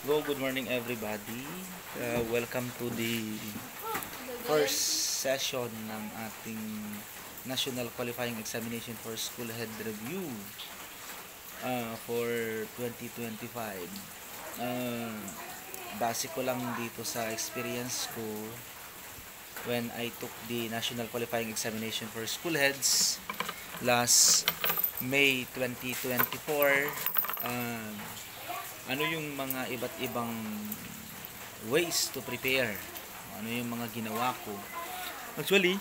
Good morning everybody. Welcome to the first session ng ating National Qualifying Examination for School Head Review for 2025. Uh, Base ko lang dito sa experience ko when I took the National Qualifying Examination for School Heads last May 2024. Ano yung mga iba't ibang ways to prepare, ano yung mga ginawa ko. Actually,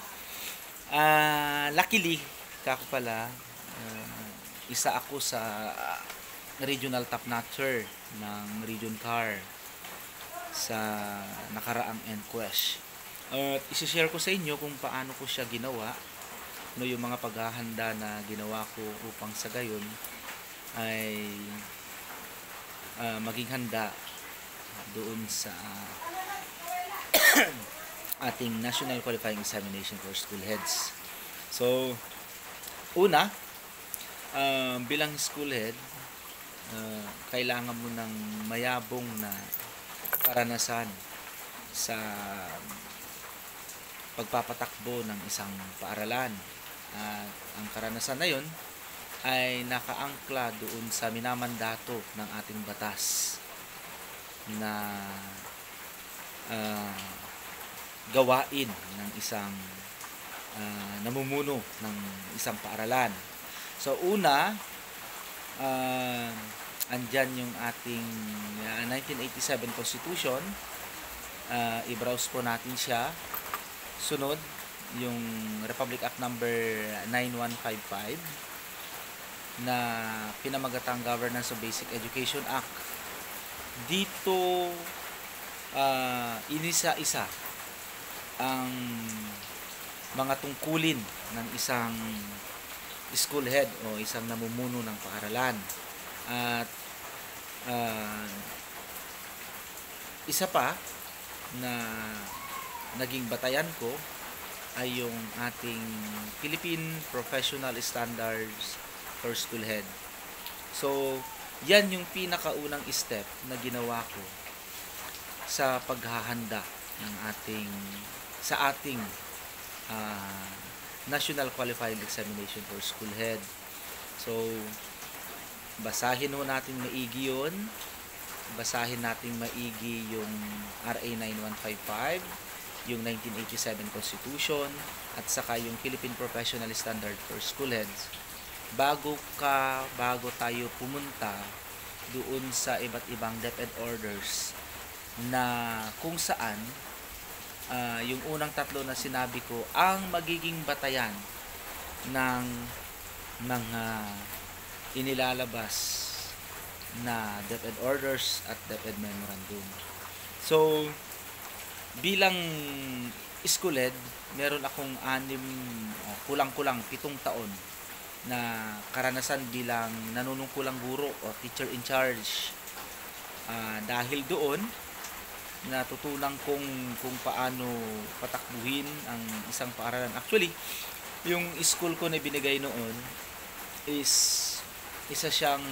luckily kako pala, isa ako sa regional top notcher ng Region CAR sa nakaraang NQuest. At isi-share ko sa inyo kung paano ko siya ginawa, ano yung mga paghahanda na ginawa ko upang sa gayon ay maging handa doon sa ating National Qualifying Examination for School Heads. So, una, bilang school head, kailangan mo ng mayabong na karanasan sa pagpapatakbo ng isang paaralan. At ang karanasan na yon ay nakaangkla doon sa minamandato ng ating batas na gawain ng isang namumuno ng isang paaralan. So una, andyan yung ating 1987 Constitution. I-browse po natin siya. Sunod, yung Republic Act number 9155 na pinamagatang Governance of Basic Education Act. Dito inisa-isa ang mga tungkulin ng isang school head o isang namumuno ng paaralan. At isa pa na naging batayan ko ay yung ating Philippine Professional Standards for School Head. So, yan yung pinakaunang step na ginawa ko sa paghahanda ng sa ating National Qualifying Examination for School Head. So, basahin ho natin maigi yun. Basahin natin maigi yung RA 9155, yung 1987 Constitution, at saka yung Philippine Professional Standard for School Heads bago tayo pumunta doon sa iba't ibang DepEd orders na kung saan yung unang tatlo na sinabi ko ang magiging batayan ng mga inilalabas na DepEd orders at DepEd memorandum. So, bilang school head, meron akong kulang-kulang 7 taon na karanasan bilang nanunungkulang guro o teacher in charge. Dahil doon, natutunan kung paano patakbuhin ang isang paaralan. Actually, yung school ko na binigay noon is isa siyang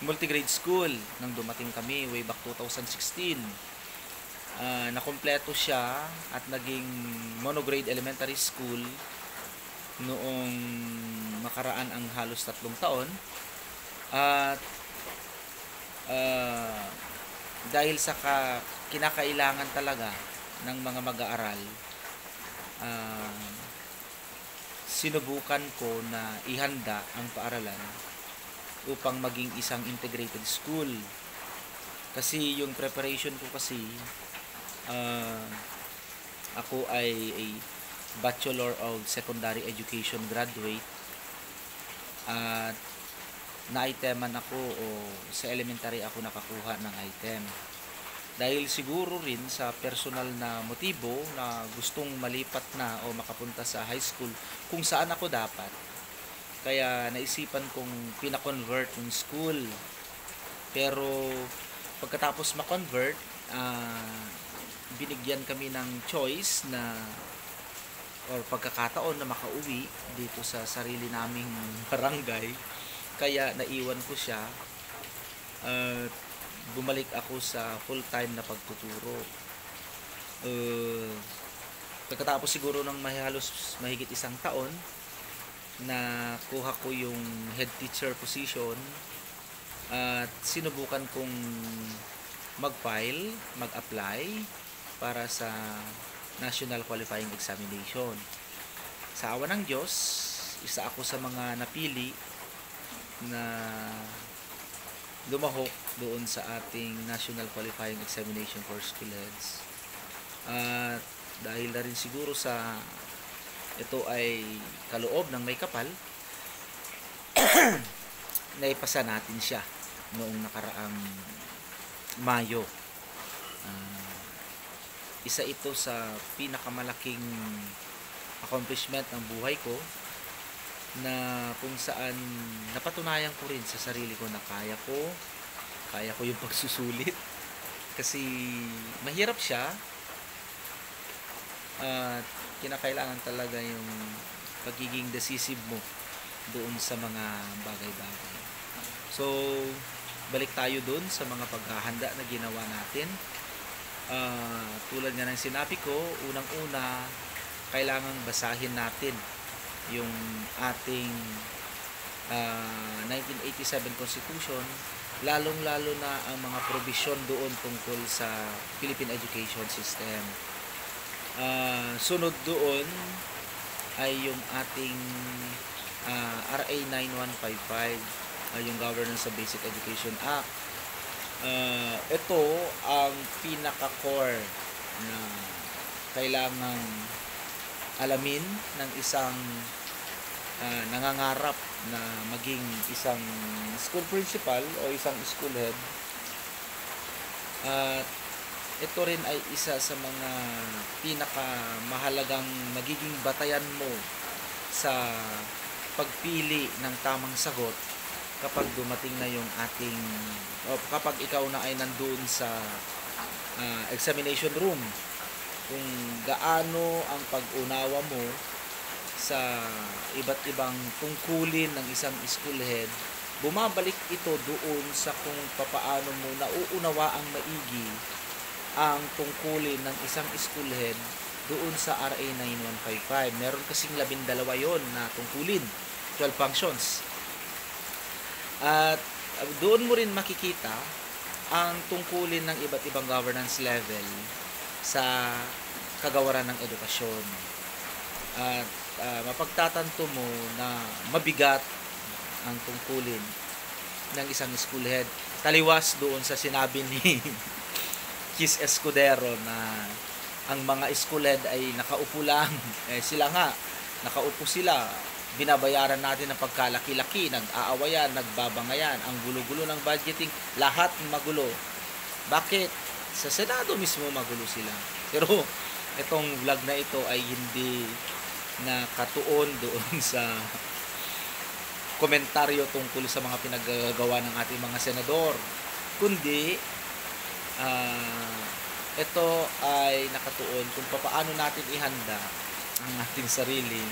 multi-grade school nang dumating kami way back 2016. Nakompleto siya at naging monograde elementary school noong makaraan ang halos 3 taon. At dahil sa kinakailangan talaga ng mga mag-aaral, sinubukan ko na ihanda ang paaralan upang maging isang integrated school. Kasi yung preparation ko kasi, ako ay a Bachelor of Secondary Education graduate at na-iteman ako o sa elementary ako nakakuha ng item. Dahil siguro rin sa personal na motibo na gustong malipat na o makapunta sa high school kung saan ako dapat. Kaya naisipan kong pina-convert yung school. Pero pagkatapos ma-convert, binigyan kami ng choice na or pagkakataon na makauwi dito sa sarili naming barangay. Kaya naiwan ko siya. bumalik ako sa full-time na pagtuturo. Uh, Pagkatapos siguro ng halos mahigit isang taon na kuha ko yung head teacher position at sinubukan kong mag-apply para sa National Qualifying Examination. Sa awa ng Diyos, isa ako sa mga napili na lumahok doon sa ating National Qualifying Examination for School Heads. At dahil na rin siguro sa ito ay kaloob ng may kapal, naipasa natin siya noong nakaraang Mayo. Isa ito sa pinakamalaking accomplishment ng buhay ko na kung saan napatunayan ko rin sa sarili ko na kaya ko yung pagsusulit kasi mahirap siya at kinakailangan talaga yung pagiging decisive mo doon sa mga bagay-bagay. So, balik tayo doon sa mga paghahanda na ginawa natin. Tulad nga ng sinabi ko, unang-una, kailangang basahin natin yung ating 1987 Constitution, lalong-lalo na ang mga provision doon tungkol sa Philippine Education System. Sunod doon ay yung ating RA 9155, yung Governance of Basic Education Act. Ito ang pinaka-core na kailangang alamin ng isang nangangarap na maging isang school principal o isang school head. At ito rin ay isa sa mga pinakamahalagang magiging batayan mo sa pagpili ng tamang sagot kapag dumating na yung ating kapag ikaw na ay nandoon sa examination room, kung gaano ang pag-unawa mo sa iba't ibang tungkulin ng isang school head, bumabalik ito doon sa kung papaano mo nauunawa ang maigi ang tungkulin ng isang school head doon sa RA 9155. Meron kasing 12 yon na tungkulin, 12 functions. At doon mo rin makikita ang tungkulin ng iba't ibang governance level sa kagawaran ng edukasyon. At mapagtatanto mo na mabigat ang tungkulin ng isang school head. Taliwas doon sa sinabi ni Kis Escudero na ang mga school head ay nakaupo lang. Sila nga, nakaupo sila. Binabayaran natin ng pagkalaki-laki, nag-aawayan, nagbabangayan, ang gulo-gulo ng budgeting, lahat magulo. Bakit? Sa Senado mismo magulo sila. Pero itong vlog na ito ay hindi nakatuon doon sa komentaryo tungkol sa mga pinagagawa ng ating mga senador, kundi ito ay nakatuon kung paano natin ihanda ang ating sarili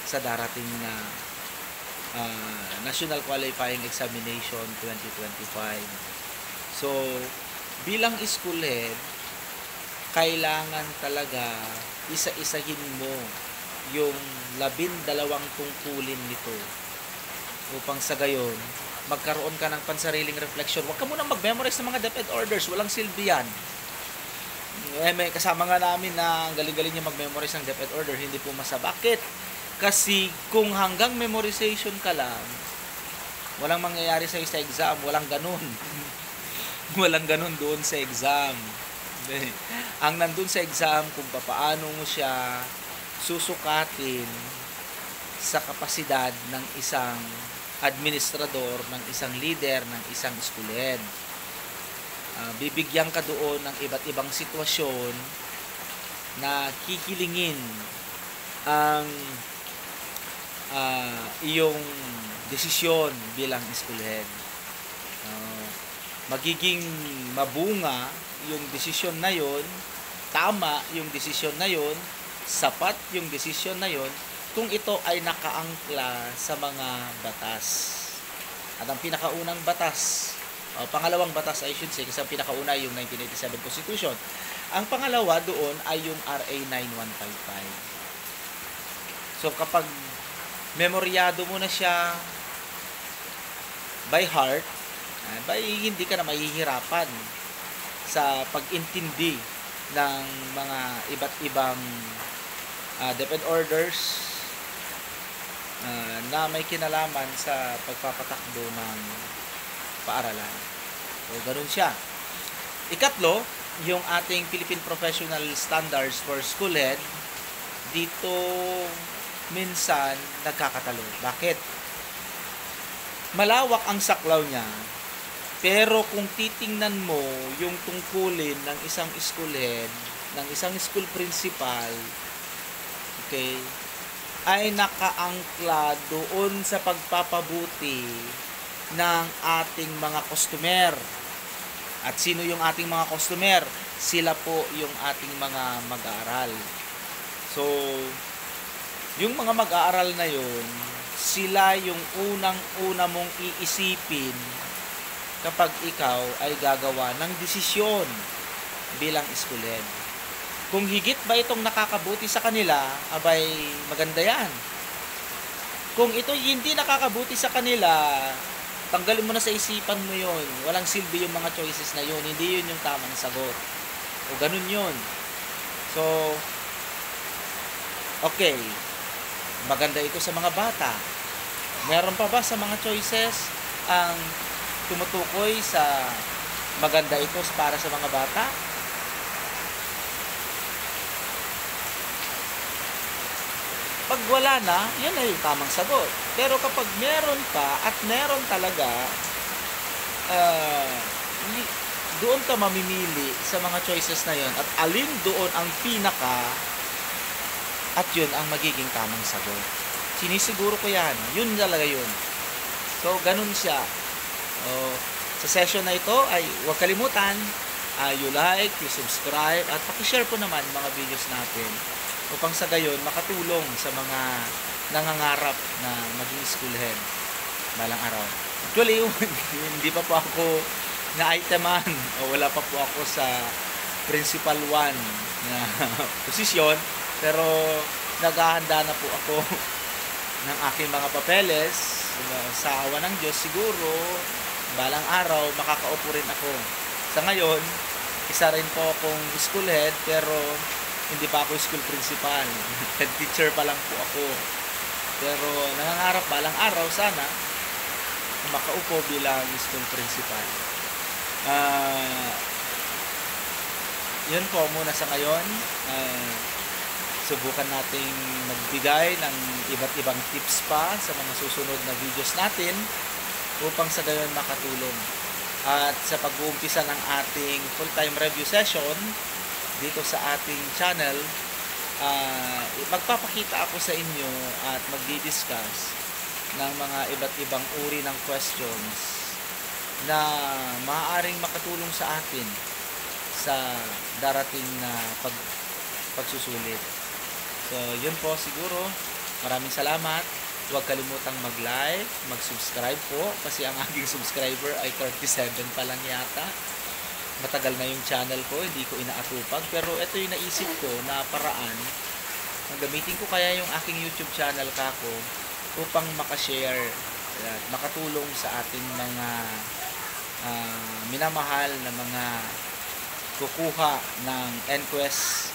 sa darating na National Qualifying Examination 2025. So, bilang school head, kailangan talaga isa-isahin mo yung 12 tungkulin nito upang sa gayon magkaroon ka ng pansariling refleksyon. Huwag ka munang mag-memorize ng mga DepEd orders, walang silbi yan. May kasama nga namin na galing-galing niya mag-memorize ng DepEd order, hindi pumasa. Bakit? Kasi kung hanggang memorization ka lang, walang mangyayari sa'yo sa exam, walang ganun. Walang ganun doon sa exam. Ang nandun sa exam, kung paano mo siya susukatin sa kapasidad ng isang administrador, ng isang leader, ng isang school head. Bibigyan ka doon ng iba't ibang sitwasyon na kikilingin ang iyong desisyon bilang school head. Magiging mabunga yung desisyon na yon, tama yung desisyon na yon, sapat yung desisyon na yon kung ito ay nakaangkla sa mga batas. At ang pinakaunang batas Pangalawang batas, I should say, kasi ang pinakauna yung 1987 Constitution. Ang pangalawa doon ay yung RA 9155. So kapag memoryado mo na siya by heart, hindi ka na mahihirapan sa pag-intindi ng mga iba't ibang DepEd orders na may kinalaman sa pagpapatakbo ng paaralan. So, ganun siya. Ikatlo, yung ating Philippine Professional Standards for School Head, dito minsan nagkakatalo. Bakit? Malawak ang saklaw niya, pero kung titingnan mo yung tungkulin ng isang school head, ng isang school principal, okay, ay nakaangkla doon sa pagpapabuti ng ating mga customer. At sino yung ating mga customer? Sila po yung ating mga mag-aaral. So, yung mga mag-aaral na yun, sila yung unang-una mong iisipin kapag ikaw ay gagawa ng desisyon bilang school head. Kung higit ba itong nakakabuti sa kanila, abay maganda yan. Kung ito hindi nakakabuti sa kanila, tanggalin mo na sa isipan mo yun. Walang silbi yung mga choices na yun. Hindi yun yung tamang sagot. O ganun yun. So, okay. Maganda ito sa mga bata. Meron pa ba sa mga choices ang tumutukoy sa maganda ito para sa mga bata? Pag wala na, yan ay yung tamang sagot. Pero kapag meron pa at meron talaga, doon ka mamimili sa mga choices na yon at alin doon ang pinaka at yun ang magiging tamang sagot. Sinisiguro ko yan. Yun talaga yun. So, ganun siya. Sa session na ito ay huwag kalimutan, you like, you subscribe, at pakishare po naman mga videos natin upang sa gayon makatulong sa mga nangangarap na maging school head balang araw. Actually, hindi pa po ako na-iteman o wala pa po ako sa principal 1 na posisyon, pero naghahanda na po ako ng aking mga papeles. Sa awa ng Diyos, siguro balang araw makakaupo rin ako. Sa ngayon, isa rin po akong school head, pero hindi pa ako school principal. Head teacher pa lang po ako. Pero nangangarap balang araw sana makaupo bilang school principal. Yun po muna sa ngayon. Subukan nating magbigay ng iba't ibang tips pa sa mga susunod na videos natin upang sa gayon makatulong. At sa pag-uumpisa ng ating full-time review session dito sa ating channel, magpapakita ako sa inyo at magdi-discuss ng mga iba't ibang uri ng questions na maaaring makatulong sa atin sa darating na pagsusulit. So, yun po siguro. Maraming salamat. Huwag kalimutang mag-like, mag-subscribe po kasi ang aking subscriber ay 37 pa lang yata. Matagal na yung channel ko, hindi ko inaatupag, pero ito yung naisip ko na paraan. Gamitin ko kaya yung aking YouTube channel kako upang makashare at makatulong sa ating mga minamahal na mga kukuha ng NQuest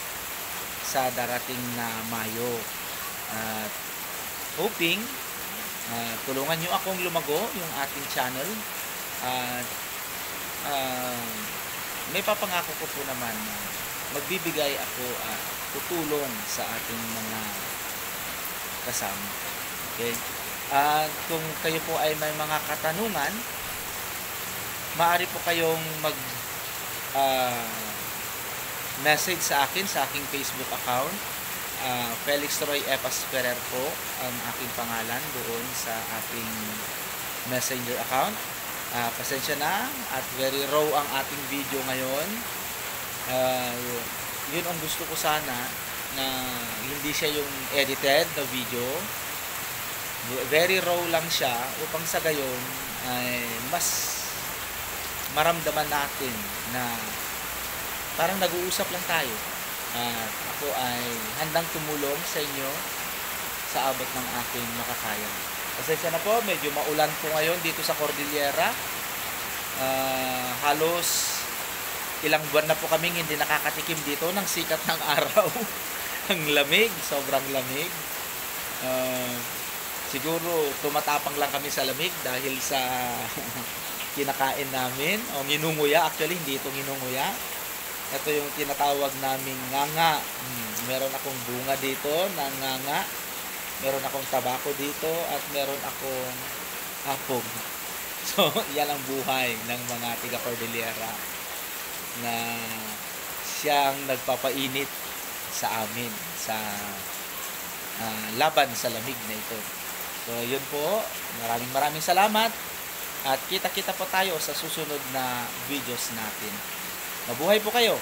sa darating na Mayo. At hoping tulungan nyo akong lumago yung ating channel. At may papangako ko po naman na magbibigay ako at tutulong sa ating mga kasama. Okay? At kung kayo po ay may mga katanungan, maaari po kayong message sa akin sa aking Facebook account. Felix Roy Epas Ferrer po ang aking pangalan doon sa ating messenger account. Pasensya na at very raw ang ating video ngayon. Yun ang gusto ko sana, na hindi siya yung edited na video. Very raw lang siya upang sa gayon ay mas maramdaman natin na parang nag-uusap lang tayo. At ako ay handang tumulong sa inyo sa abot ng aking makakaya. Pasensya na po, medyo maulan po ngayon dito sa Cordillera. Halos ilang buwan na po kaming hindi nakakatikim dito ng sikat ng araw. Ang lamig, sobrang lamig. Siguro tumatapang lang kami sa lamig dahil sa kinakain namin o nginunguya. Actually, hindi ito nginunguya. Ito yung tinatawag naming nganga. Meron akong bunga dito ng nganga. Meron akong tabako dito at meron akong hapog. So, yan ang buhay ng mga tiga Cordillera na siyang nagpapainit sa amin sa laban sa lamig na ito. So, yun po. Maraming salamat at kita-kita po tayo sa susunod na videos natin. Mabuhay po kayo!